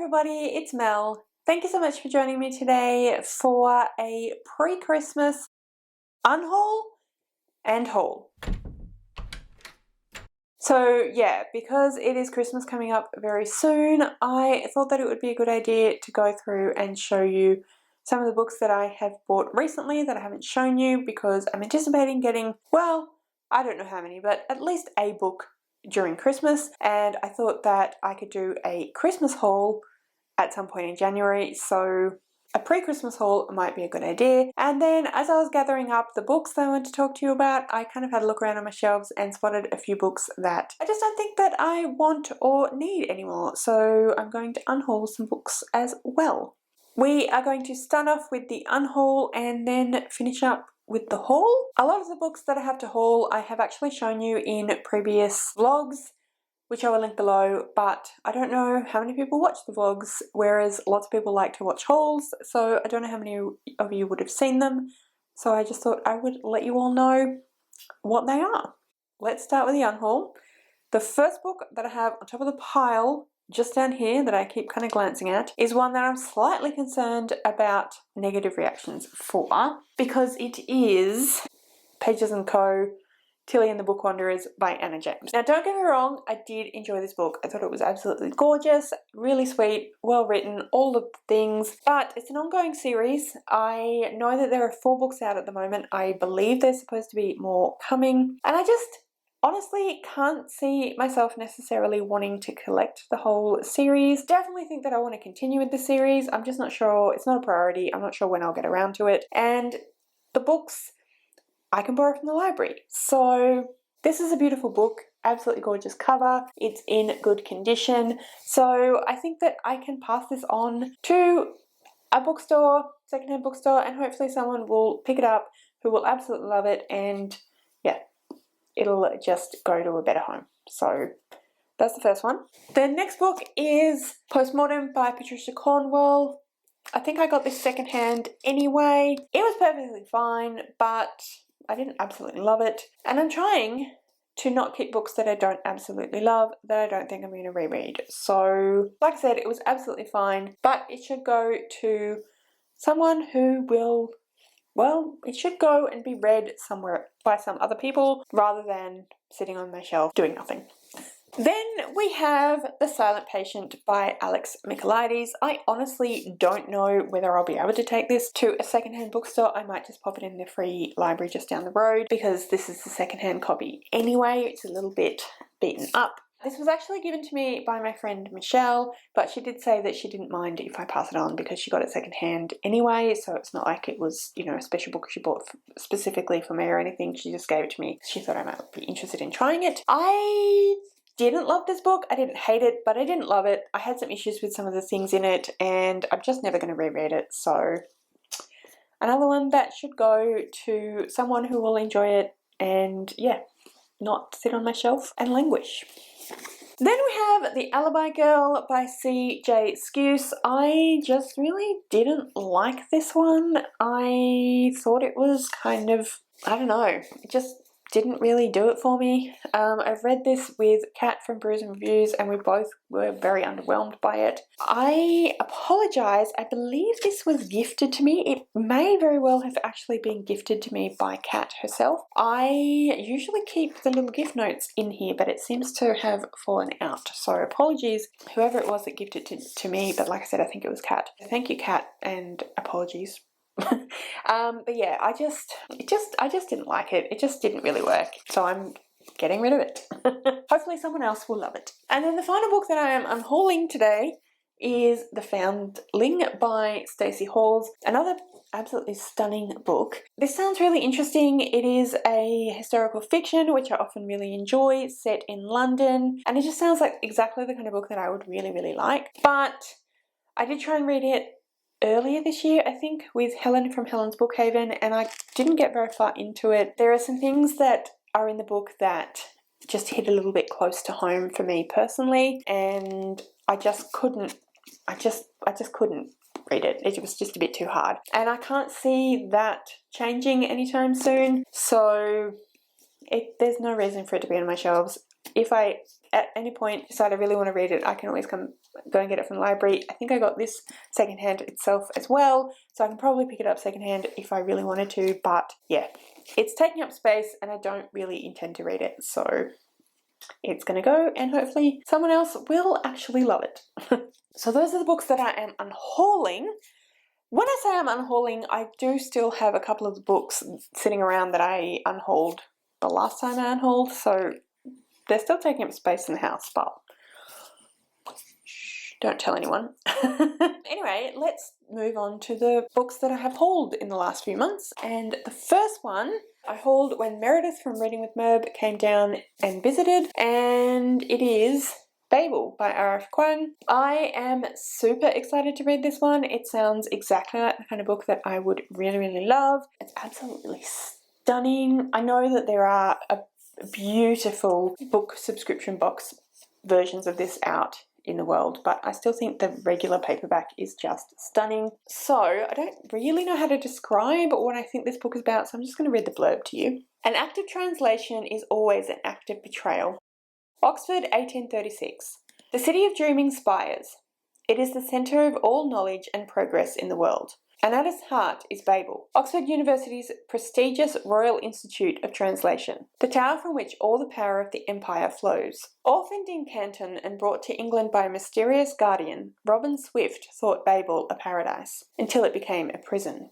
everybody, it's Mel. Thank you so much for joining me today for a pre-Christmas unhaul and haul. So yeah, because it is Christmas coming up very soon, I thought that it would be a good idea to go through and show you some of the books that I have bought recently that I haven't shown you, because I'm anticipating getting, well, I don't know how many, but at least a book during Christmas, and I thought that I could do a Christmas haul at some point in January, so a pre-Christmas haul might be a good idea. And then as I was gathering up the books that I want to talk to you about, I kind of had a look around on my shelves and spotted a few books that I just don't think that I want or need anymore, so I'm going to unhaul some books as well. We are going to start off with the unhaul and then finish up with the haul. A lot of the books that I have to haul I have actually shown you in previous vlogs, which I will link below, but I don't know how many people watch the vlogs, whereas lots of people like to watch hauls, so I don't know how many of you would have seen them, so I just thought I would let you all know what they are. Let's start with the unhaul. The first book that I have on top of the pile just down here that I keep kind of glancing at is one that I'm slightly concerned about negative reactions for, because it is Pages & Co. Tilly and the Book Wanderers by Anna James. Now don't get me wrong, I did enjoy this book. I thought it was absolutely gorgeous, really sweet, well written, all the things, but it's an ongoing series. I know that there are 4 books out at the moment. I believe there's supposed to be more coming, and I just honestly can't see myself necessarily wanting to collect the whole series. Definitely think that I want to continue with the series. I'm just not sure. It's not a priority. I'm not sure when I'll get around to it. And the books I can borrow from the library. So this is a beautiful book, absolutely gorgeous cover. It's in good condition. So I think that I can pass this on to a bookstore, secondhand bookstore, and hopefully someone will pick it up who will absolutely love it, and yeah, it'll just go to a better home. So that's the first one. The next book is Postmortem by Patricia Cornwell. I think I got this secondhand anyway. It was perfectly fine, but I didn't absolutely love it. And I'm trying to not keep books that I don't absolutely love, that I don't think I'm going to reread. So, like I said, it was absolutely fine, but it should go to someone who will, well, it should go and be read somewhere by some other people rather than sitting on my shelf doing nothing. Then we have The Silent Patient by Alex Michaelides. I honestly don't know whether I'll be able to take this to a secondhand bookstore. I might just pop it in the free library just down the road, because this is the secondhand copy anyway. It's a little bit beaten up. This was actually given to me by my friend Michelle, but she did say that she didn't mind if I pass it on because she got it secondhand anyway, so it's not like it was, you know, a special book she bought specifically for me or anything. She just gave it to me. She thought I might be interested in trying it. I didn't love this book. I didn't hate it, but I didn't love it. I had some issues with some of the things in it, and I'm just never going to reread it. So another one that should go to someone who will enjoy it and, yeah, not sit on my shelf and languish. Then we have The Alibi Girl by C.J. Skuse. I just really didn't like this one. I thought it was kind of, I don't know, it just didn't really do it for me. I've read this with Kat from Brews and Reviews, and we both were very underwhelmed by it. I apologise, I believe this was gifted to me. It may very well have actually been gifted to me by Kat herself. I usually keep the little gift notes in here, but it seems to have fallen out. So apologies, whoever it was that gifted it to me, but like I said, I think it was Kat. Thank you, Kat, and apologies. But yeah, I just didn't like it. It just didn't really work. So I'm getting rid of it. Hopefully someone else will love it. And then the final book that I am unhauling today is The Foundling by Stacey Halls. Another absolutely stunning book. This sounds really interesting. It is a historical fiction, which I often really enjoy, set in London. And it just sounds like exactly the kind of book that I would really, really like. But I did try and read it earlier this year, I think, with Helen from Helen's Bookhaven, and I didn't get very far into it. There are some things that are in the book that just hit a little bit close to home for me personally, and I just couldn't read it. It was just a bit too hard, and I can't see that changing anytime soon, so there's no reason for it to be on my shelves. If I at any point decide I really want to read it, I can always go and get it from the library. I think I got this secondhand itself as well, so I can probably pick it up secondhand if I really wanted to, but yeah, it's taking up space and I don't really intend to read it, so it's gonna go and hopefully someone else will actually love it. So those are the books that I am unhauling. When I say I'm unhauling, I do still have a couple of the books sitting around that I unhauled the last time I unhauled, so they're still taking up space in the house, but shh, don't tell anyone. Anyway, let's move on to the books that I have hauled in the last few months, and the first one I hauled when Meredith from Reading with Merb came down and visited, and it is Babel by R.F. Kuang. I am super excited to read this one. It sounds exactly like the kind of book that I would really, really love. It's absolutely stunning. I know that there are beautiful book subscription box versions of this out in the world, but I still think the regular paperback is just stunning. So I don't really know how to describe what I think this book is about, so I'm just going to read the blurb to you. An act of translation is always an act of betrayal. Oxford, 1836. The city of dreaming spires. It is the centre of all knowledge and progress in the world. And at its heart is Babel, Oxford University's prestigious Royal Institute of Translation, the tower from which all the power of the empire flows. Orphaned in Canton and brought to England by a mysterious guardian, Robin Swift thought Babel a paradise, until it became a prison.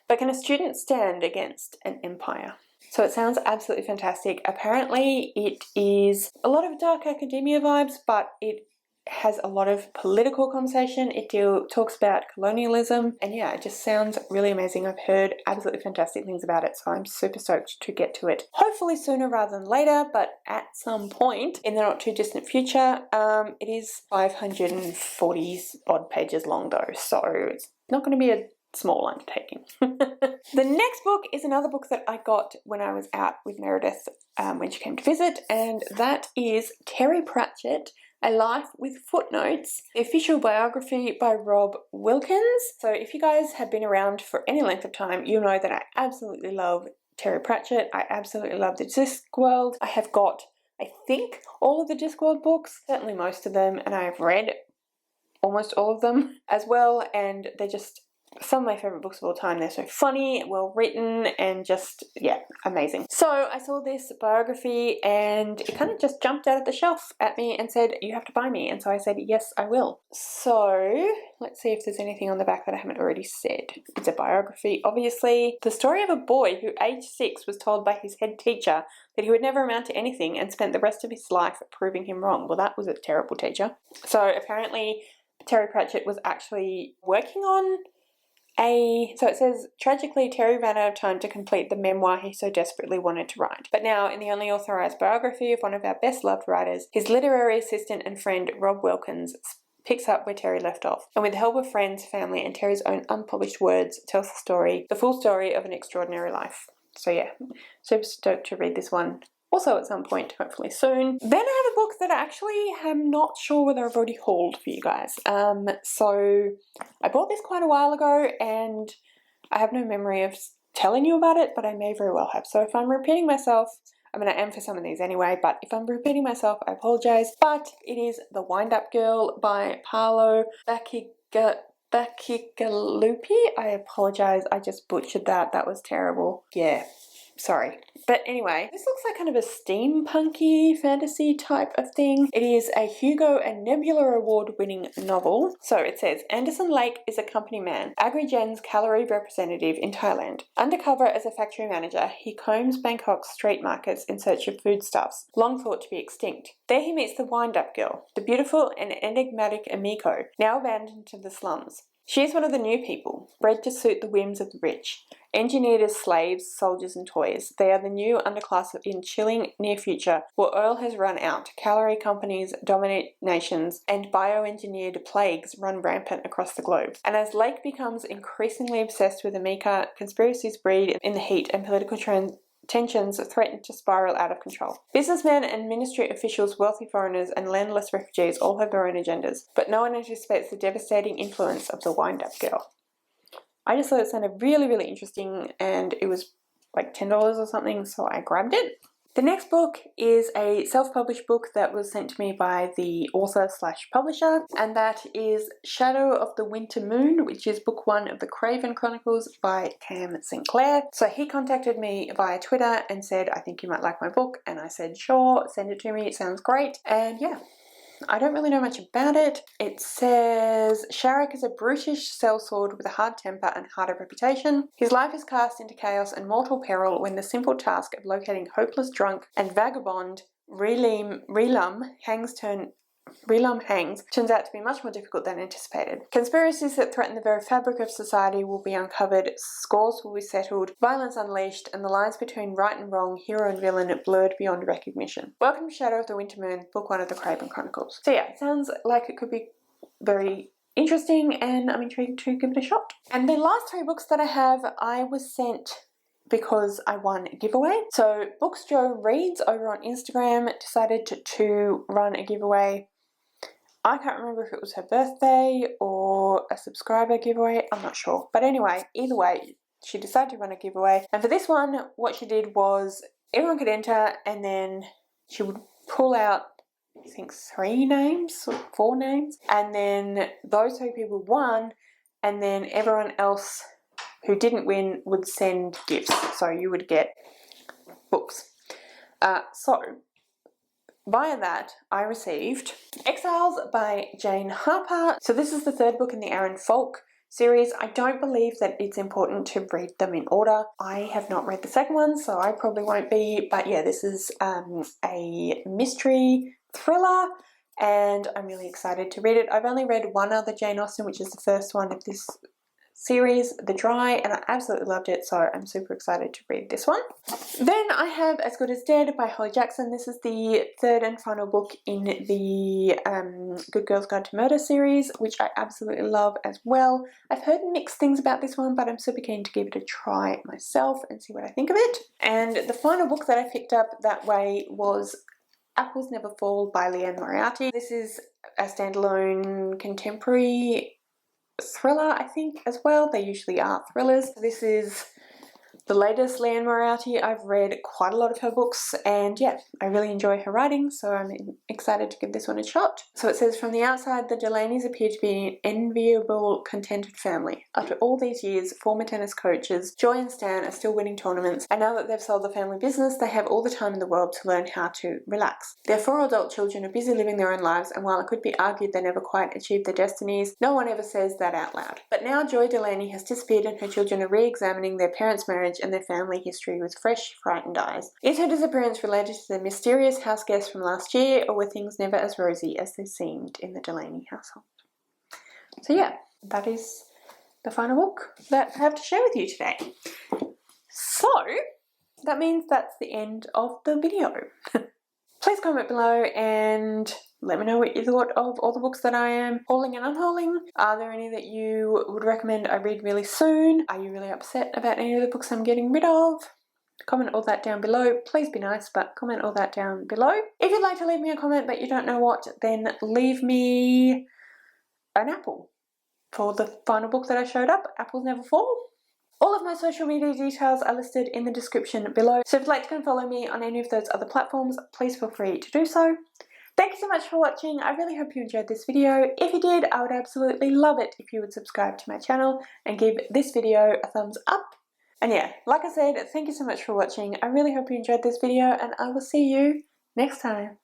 But can a student stand against an empire? So it sounds absolutely fantastic. Apparently it is a lot of dark academia vibes, but it has a lot of political conversation. It talks about colonialism, and yeah, it just sounds really amazing. I've heard absolutely fantastic things about it, so I'm super stoked to get to it. Hopefully sooner rather than later, but at some point in the not too distant future. It is 540 odd pages long though, so it's not going to be a small undertaking. The next book is another book that I got when I was out with Meredith when she came to visit, and that is Terry Pratchett, A Life with Footnotes, the official biography by Rob Wilkins. So if you guys have been around for any length of time, you'll know that I absolutely love Terry Pratchett. I absolutely love the Discworld. I have got, I think, all of the Discworld books, certainly most of them, and I have read almost all of them as well, and they're just some of my favourite books of all time. They're so funny, well written, and just, yeah, amazing. So I saw this biography and it kind of just jumped out of the shelf at me and said, you have to buy me. And so I said, yes, I will. So let's see if there's anything on the back that I haven't already said. It's a biography, obviously. The story of a boy who, aged 6, was told by his head teacher that he would never amount to anything and spent the rest of his life proving him wrong. Well, that was a terrible teacher. So apparently Terry Pratchett was actually working on so it says, tragically, Terry ran out of time to complete the memoir he so desperately wanted to write. But now, in the only authorised biography of one of our best-loved writers, his literary assistant and friend, Rob Wilkins, picks up where Terry left off, and with the help of friends, family, and Terry's own unpublished words, tells the full story of an extraordinary life. So yeah, super stoked to read this one. Also at some point, hopefully soon. Then I have a book that I actually am not sure whether I've already hauled for you guys. So I bought this quite a while ago and I have no memory of telling you about it, but I may very well have. So if I'm repeating myself, I mean I am for some of these anyway, but if I'm repeating myself, I apologise. But it is The Wind-Up Girl by Paolo Bacigalupi. I apologise, I just butchered that. That was terrible. Yeah. Sorry. But anyway, this looks like kind of a steampunky fantasy type of thing. It is a Hugo and Nebula Award winning novel. So it says, Anderson Lake is a company man, Agrigen's calorie representative in Thailand. Undercover as a factory manager, he combs Bangkok's street markets in search of foodstuffs, long thought to be extinct. There he meets the wind-up girl, the beautiful and enigmatic Amiko, now abandoned to the slums. She is one of the new people, bred to suit the whims of the rich. Engineered as slaves, soldiers and toys, they are the new underclass in chilling near future where oil has run out, calorie companies dominate nations, and bioengineered plagues run rampant across the globe. And as Lake becomes increasingly obsessed with Amika, conspiracies breed in the heat and political tensions threaten to spiral out of control. Businessmen and ministry officials, wealthy foreigners, and landless refugees all have their own agendas, but no one anticipates the devastating influence of the wind-up girl. I just thought it sounded really, really interesting, and it was like $10 or something, so I grabbed it. The next book is a self-published book that was sent to me by the author/publisher, and that is Shadow of the Winter Moon, which is book 1 of the Craven Chronicles by Cam Sinclair. So he contacted me via Twitter and said, I think you might like my book, and I said, sure, send it to me, it sounds great. And yeah, I don't really know much about it. It says, Sharrock is a brutish sellsword with a hard temper and hard reputation. His life is cast into chaos and mortal peril when the simple task of locating hopeless drunk and vagabond Relum hangs turns out to be much more difficult than anticipated. Conspiracies that threaten the very fabric of society will be uncovered, scores will be settled, violence unleashed, and the lines between right and wrong, hero and villain blurred beyond recognition. Welcome to Shadow of the Winter Moon, book 1 of the Craven Chronicles. So yeah, it sounds like it could be very interesting, and I'm intrigued to give it a shot. And the last 3 books that I have, I was sent because I won a giveaway. So Books Joe Reads over on Instagram decided to run a giveaway. I can't remember if it was her birthday or a subscriber giveaway, I'm not sure. But anyway, either way, she decided to run a giveaway. And for this one, what she did was everyone could enter, and then she would pull out, I think, 3 names or 4 names. And then those 3 people won, and then everyone else who didn't win would send gifts. So you would get books. Via that, I received Exiles by Jane Harper. So this is the 3rd book in the Aaron Falk series. I don't believe that it's important to read them in order. I have not read the second one, so I probably won't be. But yeah, this is a mystery thriller, and I'm really excited to read it. I've only read one other Jane Austen, which is the first one of this series, The Dry, and I absolutely loved it, so I'm super excited to read this one. Then I have As Good as Dead by Holly Jackson. This is the 3rd and final book in the Good Girls Guide to Murder series, which I absolutely love as well. I've heard mixed things about this one, but I'm super keen to give it a try myself and see what I think of it. And the final book that I picked up that way was Apples Never Fall by Liane Moriarty. This is a standalone contemporary thriller, I think, as well. They usually are thrillers. This is the latest Liane Moriarty. I've read quite a lot of her books, and yeah, I really enjoy her writing, so I'm excited to give this one a shot. So it says, from the outside, the Delaneys appear to be an enviable, contented family. After all these years, former tennis coaches Joy and Stan are still winning tournaments, and now that they've sold the family business, they have all the time in the world to learn how to relax. Their 4 adult children are busy living their own lives, and while it could be argued they never quite achieved their destinies, no one ever says that out loud. But now Joy Delaney has disappeared, and her children are re-examining their parents' marriage and their family history with fresh, frightened eyes. Is her disappearance related to the mysterious house guest from last year, or were things never as rosy as they seemed in the Delaney household? So yeah, that is the final book that I have to share with you today. So that means that's the end of the video. Please comment below and let me know what you thought of all the books that I am hauling and unhauling. Are there any that you would recommend I read really soon? Are you really upset about any of the books I'm getting rid of? Comment all that down below. Please be nice, but comment all that down below. If you'd like to leave me a comment but you don't know what, then leave me an apple for the final book that I showed up, Apples Never Fall. All of my social media details are listed in the description below, so if you'd like to go and follow me on any of those other platforms, please feel free to do so. Thank you so much for watching. I really hope you enjoyed this video. If you did, I would absolutely love it if you would subscribe to my channel and give this video a thumbs up. And yeah, like I said, thank you so much for watching. I really hope you enjoyed this video, and I will see you next time.